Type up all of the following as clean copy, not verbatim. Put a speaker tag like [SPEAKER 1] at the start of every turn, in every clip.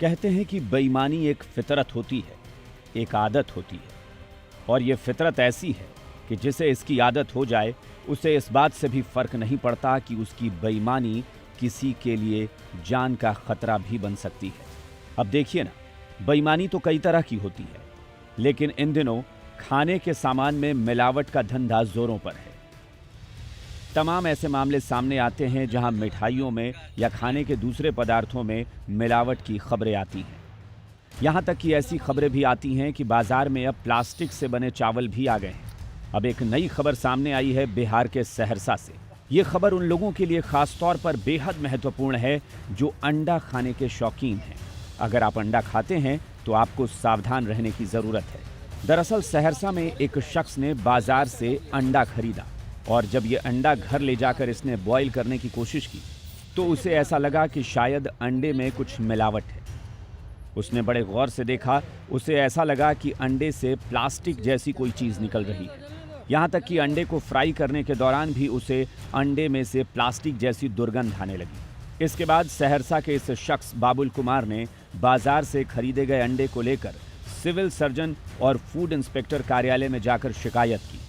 [SPEAKER 1] कहते हैं कि बेईमानी एक फितरत होती है, एक आदत होती है, और ये फितरत ऐसी है कि जिसे इसकी आदत हो जाए उसे इस बात से भी फर्क नहीं पड़ता कि उसकी बेईमानी किसी के लिए जान का खतरा भी बन सकती है। अब देखिए ना, बेईमानी तो कई तरह की होती है, लेकिन इन दिनों खाने के सामान में मिलावट का धंधा जोरों पर है। तमाम ऐसे मामले सामने आते हैं जहां मिठाइयों में या खाने के दूसरे पदार्थों में मिलावट की खबरें आती हैं। यहां तक कि ऐसी खबरें भी आती हैं कि बाजार में अब प्लास्टिक से बने चावल भी आ गए हैं। अब एक नई खबर सामने आई है बिहार के सहरसा से। ये खबर उन लोगों के लिए खास तौर पर बेहद महत्वपूर्ण है जो अंडा खाने के शौकीन हैं। अगर आप अंडा खाते हैं तो आपको सावधान रहने की जरूरत है। दरअसल सहरसा में एक शख्स ने बाजार से अंडा खरीदा और जब ये अंडा घर ले जाकर इसने बॉयल करने की कोशिश की तो उसे ऐसा लगा कि शायद अंडे में कुछ मिलावट है। उसने बड़े गौर से देखा, उसे ऐसा लगा कि अंडे से प्लास्टिक जैसी कोई चीज निकल रही है। यहाँ तक कि अंडे को फ्राई करने के दौरान भी उसे अंडे में से प्लास्टिक जैसी दुर्गंध आने लगी। इसके बाद सहरसा के इस शख्स बाबुल कुमार ने बाजार से खरीदे गए अंडे को लेकर सिविल सर्जन और फूड इंस्पेक्टर कार्यालय में जाकर शिकायत की।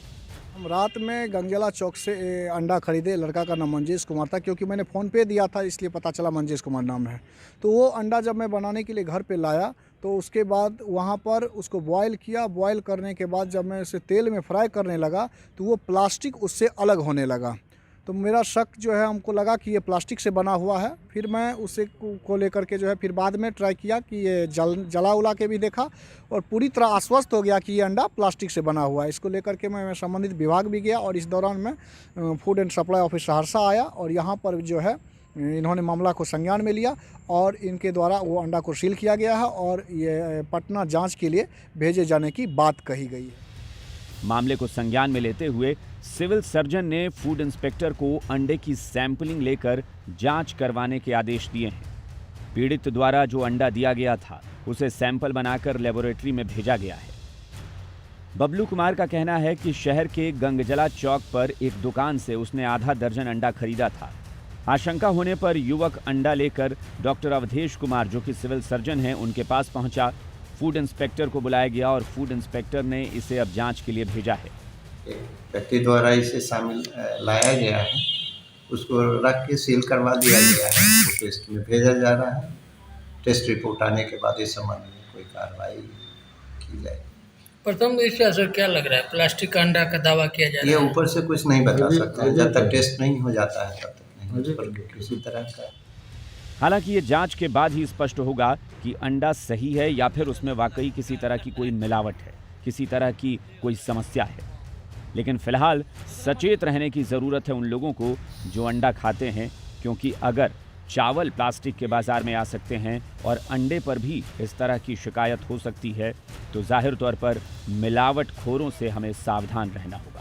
[SPEAKER 2] हम रात में गंगेला चौक से अंडा खरीदे। लड़का का नाम मंजेश कुमार था, क्योंकि मैंने फ़ोन पे दिया था इसलिए पता चला मंजेश कुमार नाम है। तो वो अंडा जब मैं बनाने के लिए घर पे लाया तो उसके बाद वहाँ पर उसको बॉयल किया। बॉयल करने के बाद जब मैं उसे तेल में फ्राई करने लगा तो वो प्लास्टिक उससे अलग होने लगा। तो मेरा शक जो है, हमको लगा कि ये प्लास्टिक से बना हुआ है। फिर मैं उसे को लेकर के जो है फिर बाद में ट्राई किया कि ये जला उला के भी देखा और पूरी तरह आश्वस्त हो गया कि ये अंडा प्लास्टिक से बना हुआ है। इसको लेकर के मैं संबंधित विभाग भी गया और इस दौरान मैं food and supply office Saharsa आया और यहाँ पर जो है इन्होंने मामला को संज्ञान में लिया और इनके द्वारा वो अंडा को सील किया गया है और ये पटना जाँच के लिए भेजे जाने की बात कही गई है।
[SPEAKER 1] मामले को संज्ञान में लेते हुए सिविल सर्जन ने फूड इंस्पेक्टर को अंडे की सैंपलिंग लेकर जांच करवाने के आदेश दिए हैं। पीड़ित द्वारा जो अंडा दिया गया था उसे सैंपल बनाकर लेबोरेटरी में भेजा गया है। बबलू कुमार का कहना है कि शहर के गंगजला चौक पर एक दुकान से उसने आधा दर्जन अंडा खरीदा था। आशंका होने पर युवक अंडा लेकर डॉक्टर अवधेश कुमार, जो कि सिविल सर्जन हैं, उनके पास पहुंचा। फूड इंस्पेक्टर को बुलाया गया और फूड इंस्पेक्टर ने इसे अब जांच के लिए भेजा है।
[SPEAKER 3] एक व्यक्ति द्वारा इसे शामिल लाया गया है, उसको रख के सील करवा दिया गया है, तो टेस्ट में भेजा जा रहा है। टेस्ट रिपोर्ट आने के बाद इस संबंध में कोई कार्रवाई की जाए।
[SPEAKER 4] प्रथम दृष्टया सर क्या लग रहा है, प्लास्टिक का अंडा का दावा किया जा रहा है?
[SPEAKER 3] ये ऊपर से कुछ नहीं बता सकता, जब तक टेस्ट नहीं हो जाता है तब तक नहीं उस पर किसी तरह का।
[SPEAKER 1] हालांकि ये जांच के बाद ही स्पष्ट होगा कि अंडा सही है या फिर उसमें वाकई किसी तरह की कोई मिलावट है, किसी तरह की कोई समस्या है। लेकिन फिलहाल सचेत रहने की ज़रूरत है उन लोगों को जो अंडा खाते हैं, क्योंकि अगर चावल प्लास्टिक के बाज़ार में आ सकते हैं और अंडे पर भी इस तरह की शिकायत हो सकती है, तो जाहिर तौर पर मिलावटखोरों से हमें सावधान रहना होगा।